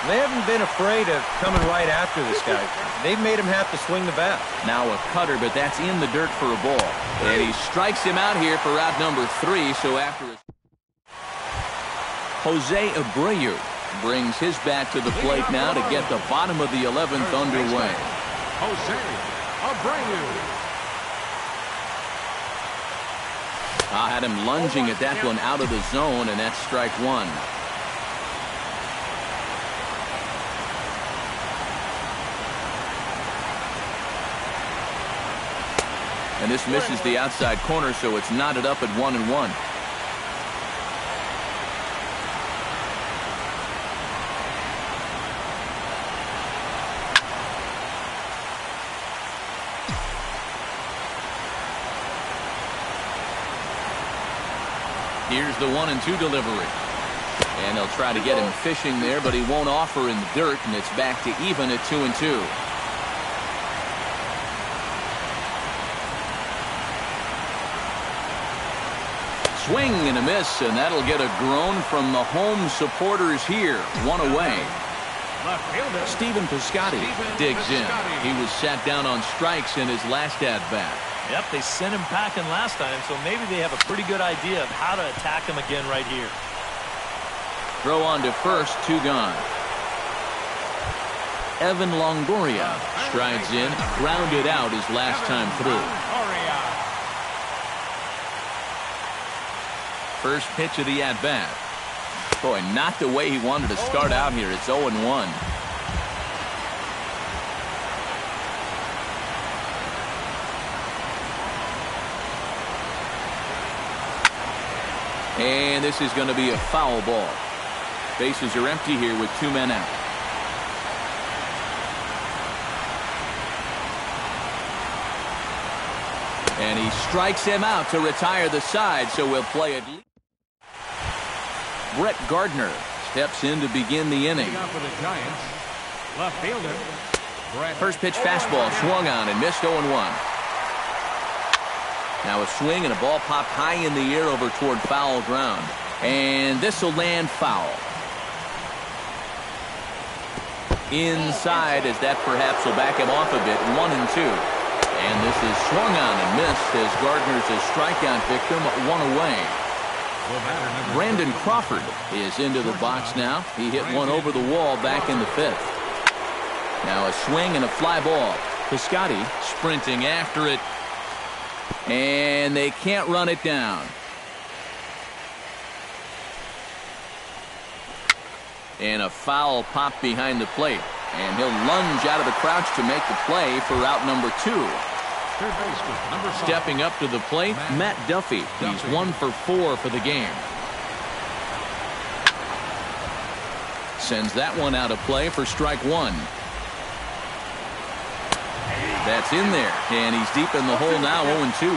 They haven't been afraid of coming right after this guy. They've made him have to swing the bat. Now a cutter, but that's in the dirt for a ball. And he strikes him out here for out number 3, so after it. Jose Abreu brings his bat to the plate now to get the bottom of the 11th underway. Jose Abreu. I had him lunging at that one out of the zone, and that's strike 1. And this misses the outside corner, so it's knotted up at 1-1. Here's the 1-2 delivery. And they'll try to get him fishing there, but he won't offer in the dirt, and it's back to even at 2-2. Swing and a miss, and that'll get a groan from the home supporters here. 1 away. Stephen Piscotty digs in. He was sat down on strikes in his last at-bat. Yep, they sent him packing last time, so maybe they have a pretty good idea of how to attack him again right here. Throw on to first, 2 gone. Evan Longoria strides in, grounded out his last time through. First pitch of the at-bat. Boy, not the way he wanted to start out here. It's 0-1. And this is going to be a foul ball. Bases are empty here with 2 men out. And he strikes him out to retire the side, so we'll play it. Brett Gardner steps in to begin the inning. For the Giants, left fielder. First pitch fastball swung on and missed 0-1. Now a swing and a ball popped high in the air over toward foul ground. And this will land foul. inside, as that perhaps will back him off a bit. 1-2. And this is swung on and missed as Gardner's a strikeout victim, one away. Brandon Crawford is into the box now. He hit one over the wall back in the 5th. Now a swing and a fly ball. Piscotty sprinting after it. And they can't run it down. And a foul pop behind the plate. And he'll lunge out of the crouch to make the play for out number 2. Stepping up to the plate, Matt Duffy. He's 1 for 4 for the game. Sends that one out of play for strike 1. That's in there, and he's deep in the hole now, 0-2.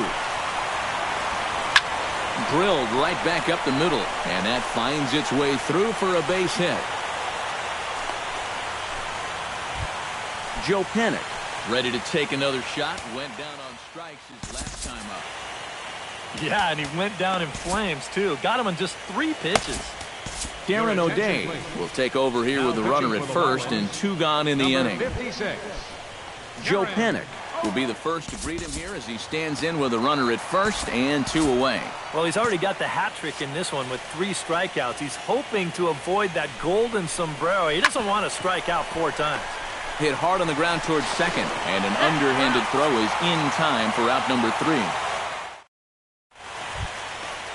Drilled right back up the middle, and that finds its way through for a base hit. Joe Panic ready to take another shot. Went down on strikes his last time up. Yeah, and he went down in flames, too. Got him on just 3 pitches. Darren O'Day will take over here with the runner at first and 2 gone in the inning. 56. Joe Panic will be the first to greet him here as he stands in with a runner at first and 2 away. Well, he's already got the hat trick in this one with 3 strikeouts. He's hoping to avoid that golden sombrero. He doesn't want to strike out 4 times. Hit hard on the ground towards second, and an underhanded throw is in time for out number 3.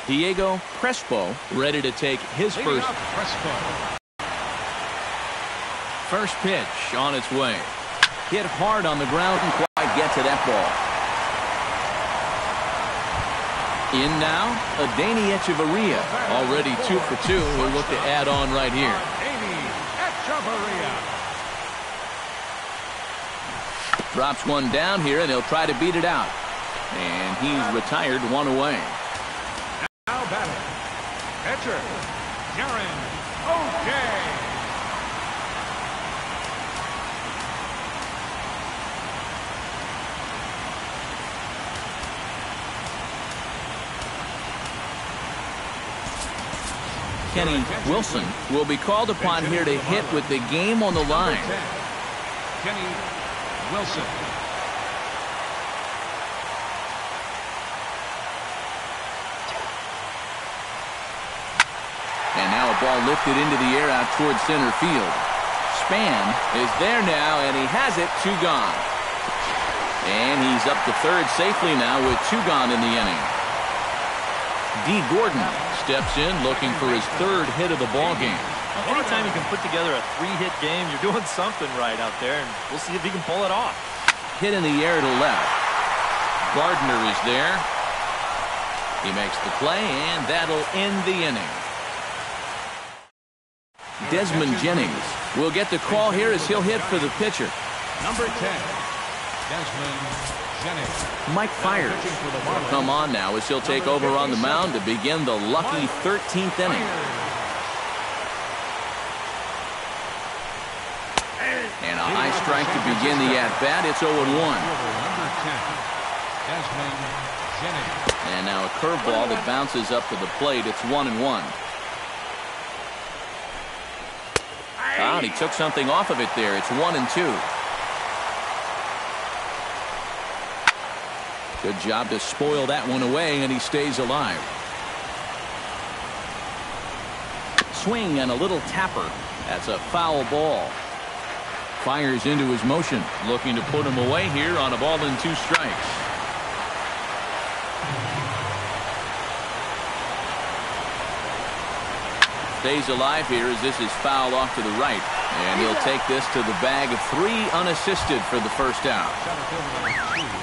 Diego Crespo ready to take his first. First pitch on its way. Hit hard on the ground and quite get to that ball. In now, Adeiny Echeverria, already 2 for 2. We'll look to add on right here. Drops one down here, and he'll try to beat it out. And he's retired, 1 away. Now batting, pitcher, Darren O'Day. Kenny Wilson will be called upon here to hit with the game on the line. Kenny Wilson. And now a ball lifted into the air out towards center field. Span is there now, and he has it. 2 gone. And he's up to third safely now with 2 gone in the inning. D. Gordon steps in looking for his 3rd hit of the ball game. Anytime you can put together a 3-hit game, you're doing something right out there, and we'll see if he can pull it off. Hit in the air to left. Gardner is there. He makes the play, and that'll end the inning. Desmond Jennings will get the call here as he'll hit for the pitcher. Number 10, Desmond Jennings. Mike Fiers will come on now as he'll take over on the mound to begin the lucky 13th inning. And a high strike to begin the at-bat. It's 0-1. And now a curveball that bounces up to the plate. It's 1-1. And he took something off of it there. It's 1-2. Good job to spoil that one away, and he stays alive. Swing and a little tapper. That's a foul ball. Fires into his motion, looking to put him away here on a ball and 2 strikes. Stays alive here as this is fouled off to the right. And he'll take this to the bag of 3 unassisted for the first out.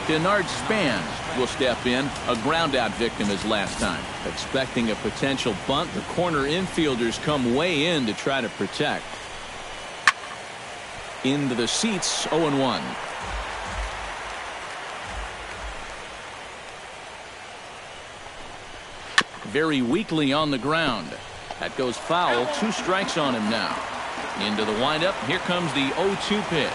Denard Span will step in, a ground-out victim as last time. Expecting a potential bunt, the corner infielders come way in to try to protect. Into the seats, 0-1. Very weakly on the ground. That goes foul. 2 strikes on him now. Into the windup. Here comes the 0-2 pitch.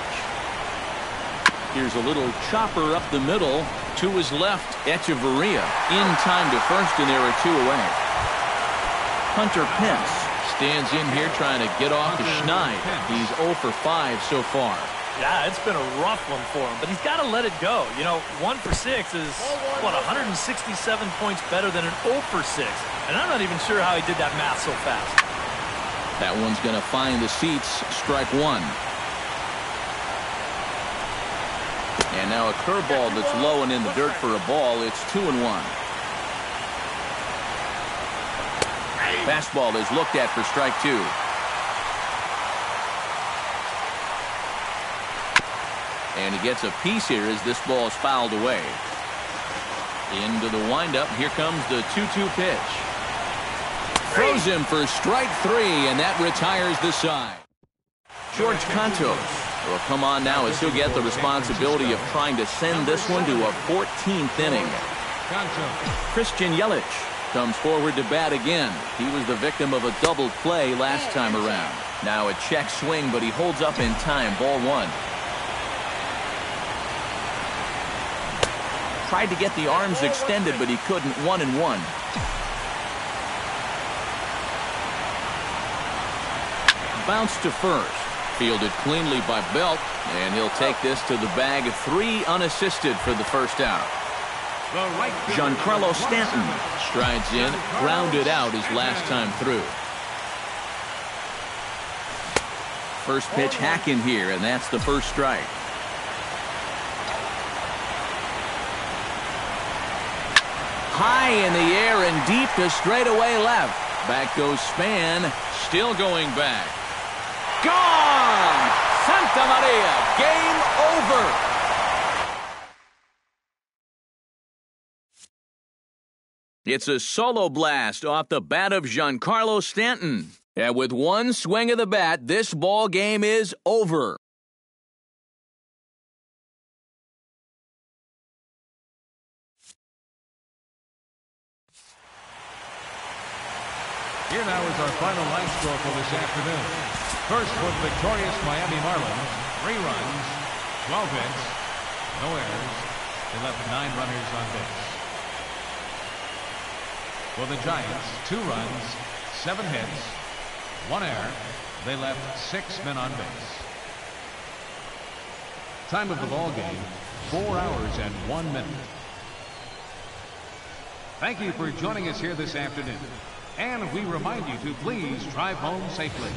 Here's a little chopper up the middle. To his left, Echeverria in time to first, and there are 2 away. Hunter Pence stands in here trying to get off the schneid. He's 0 for 5 so far. Yeah, it's been a rough one for him, but he's got to let it go. You know, 1 for 6 is, what, 167 points better than an 0 for 6. And I'm not even sure how he did that math so fast. That one's going to find the seats. Strike one. And now a curveball that's low and in the dirt for a ball. It's 2-1. Fastball is looked at for strike two. And he gets a piece here as this ball is fouled away. Into the windup. Here comes the 2-2 pitch. Throws him for strike three, and that retires the side. George Cantos will come on now as he'll get the responsibility of trying to send this one to a 14th inning. Christian Yelich comes forward to bat again. He was the victim of a double play last time around. Now a check swing, but he holds up in time. Ball one. Tried to get the arms extended, but he couldn't. 1-1. Bounce to first. Fielded cleanly by Belt, and he'll take this to the bag. 3 unassisted for the first out. Giancarlo Stanton strides in, grounded out his last time through. First pitch hack in here, and that's the first strike. High in the air and deep to straightaway left. Back goes Span, still going back. Gone! Santa Maria, game over. It's a solo blast off the bat of Giancarlo Stanton. And with one swing of the bat, this ball game is over. Here now is our final line score for this afternoon. First for the victorious Miami Marlins, 3 runs, 12 hits, no errors. They left 9 runners on base. For the Giants, 2 runs, 7 hits, 1 error. They left 6 men on base. Time of the ball game, 4 hours and 1 minute. Thank you for joining us here this afternoon. And we remind you to please drive home safely.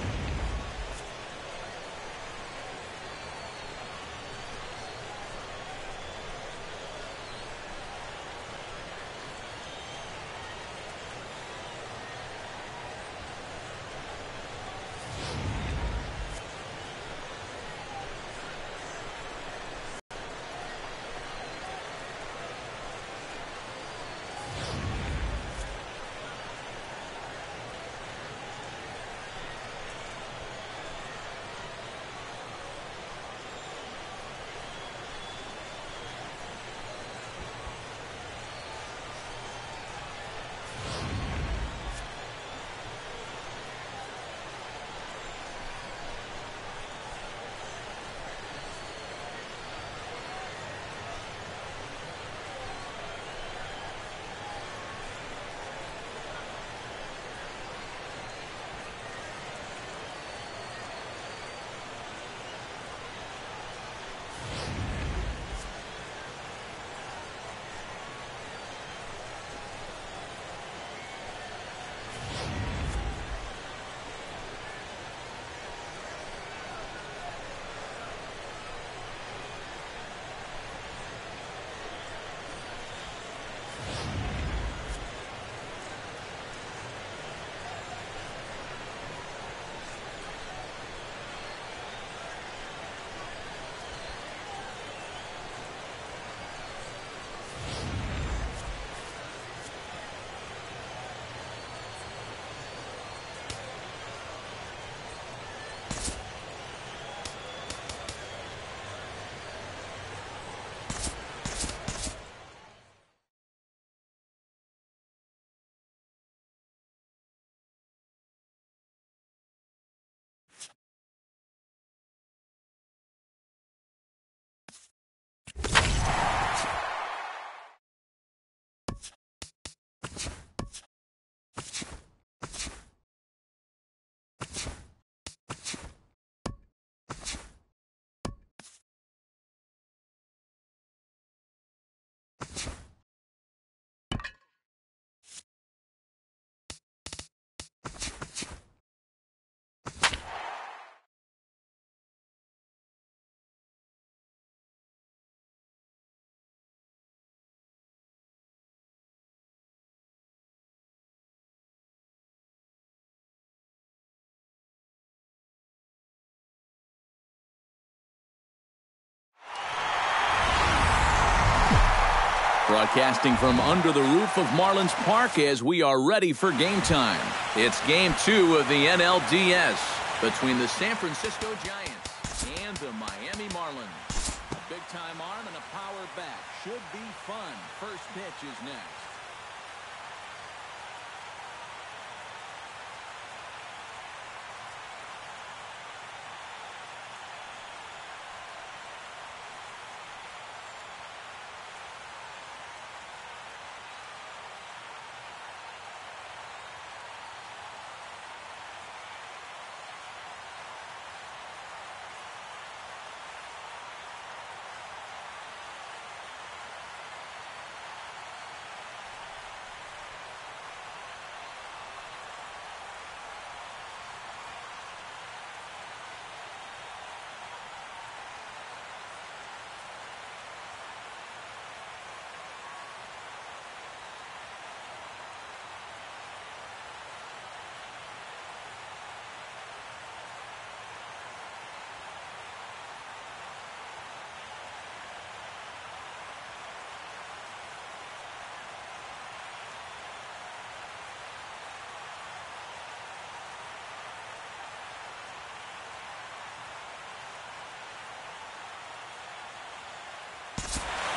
Broadcasting from under the roof of Marlins Park as we are ready for game time. It's game 2 of the NLDS between the San Francisco Giants and the Miami Marlins. A big-time arm and a power bat. Should be fun. First pitch is next.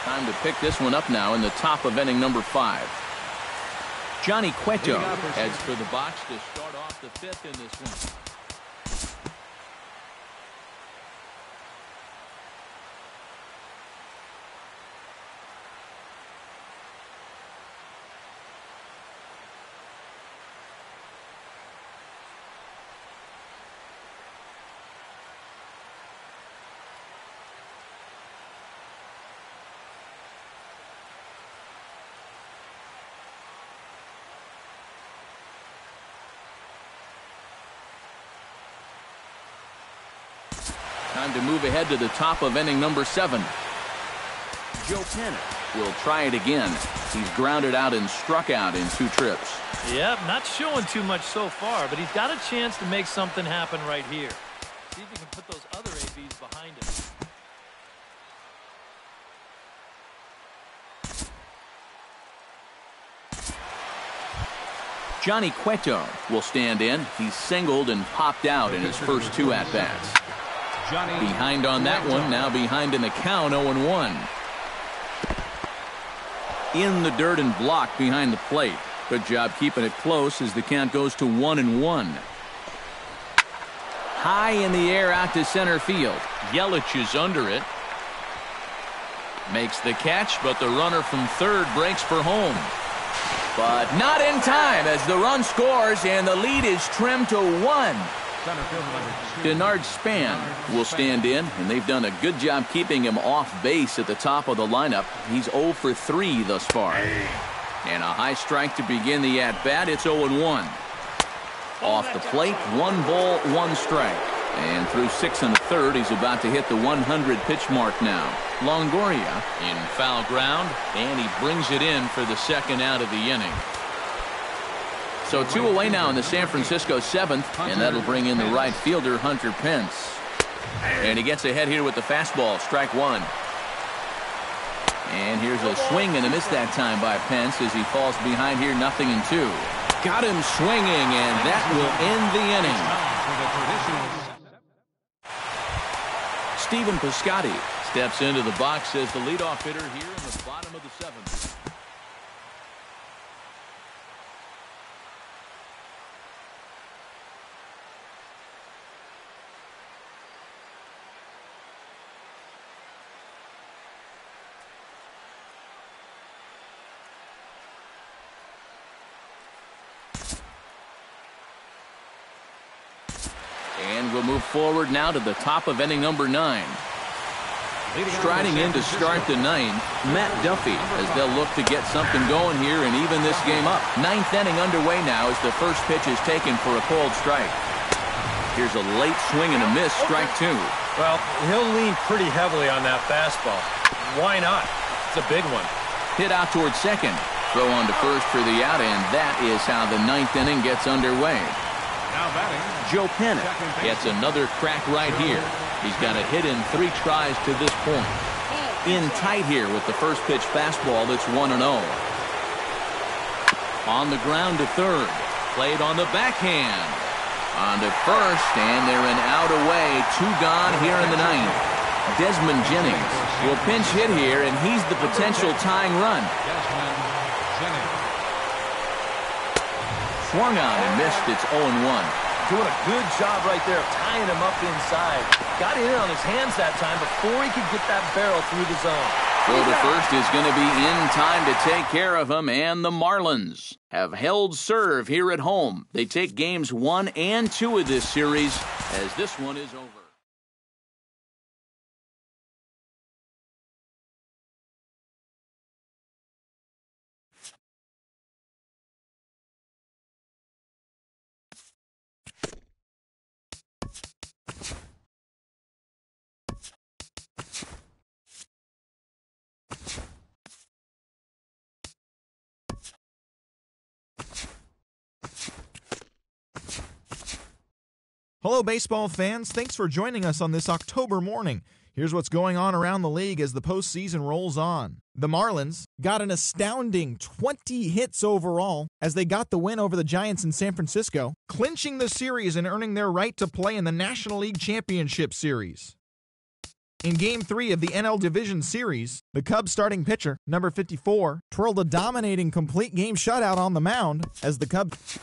Time to pick this one up now in the top of inning number 5. Johnny Cueto heads for the box to start off the 5th in this one. Time to move ahead to the top of inning number 7. Joe Pena will try it again. He's grounded out and struck out in 2 trips. Yep, not showing too much so far, but he's got a chance to make something happen right here. See if he can put those other ABs behind him. Johnny Cueto will stand in. He's singled and popped out in his first 2 at-bats. Behind on that one, now behind in the count, 0-1. In the dirt and blocked behind the plate. Good job keeping it close as the count goes to 1-1. High in the air out to center field. Yelich is under it. Makes the catch, but the runner from third breaks for home. But not in time as the run scores and the lead is trimmed to 1. Denard Span will stand in, and they've done a good job keeping him off base at the top of the lineup. He's 0 for 3 thus far. And a high strike to begin the at-bat. It's 0-1. Off the plate, 1 ball, 1 strike. And through 6 1/3, he's about to hit the 100 pitch mark now. Longoria in foul ground, and he brings it in for the second out of the inning. So 2 away now in the San Francisco 7th, and that'll bring in the right fielder, Hunter Pence. And he gets ahead here with the fastball, strike 1. And here's a swing and a miss that time by Pence as he falls behind here, 0-2. Got him swinging, and that will end the inning. Stephen Piscotty steps into the box as the leadoff hitter here in the bottom of the 7th. And we'll move forward now to the top of inning number 9. Striding in to start the 9th, Matt Duffy, as they'll look to get something going here and even this game up. 9th inning underway now as the first pitch is taken for a cold strike. Here's a late swing and a miss, strike 2. Well, he'll lean pretty heavily on that fastball. Why not? It's a big one. Hit out towards second. Throw on to first for the out, and that is how the 9th inning gets underway. Now batting, Joe Pena gets another crack right here. He's got a hit in 3 tries to this point. In tight here with the first pitch fastball that's 1-0. On the ground to third. Played on the backhand. On to first, and they're an out away. 2 gone here in the ninth. Desmond Jennings will pinch hit here, and he's the potential tying run. Desmond Jennings. Swung on and missed. It's 0-1. Doing a good job right there of tying him up inside. Got it in on his hands that time before he could get that barrel through the zone. Throw to first is going to be in time to take care of him, and the Marlins have held serve here at home. They take games 1 and 2 of this series as this one is over. Hello, baseball fans. Thanks for joining us on this October morning. Here's what's going on around the league as the postseason rolls on. The Marlins got an astounding 20 hits overall as they got the win over the Giants in San Francisco, clinching the series and earning their right to play in the National League Championship Series. In Game 3 of the NL Division Series, the Cubs starting pitcher, number 54, twirled a dominating complete game shutout on the mound as the Cubs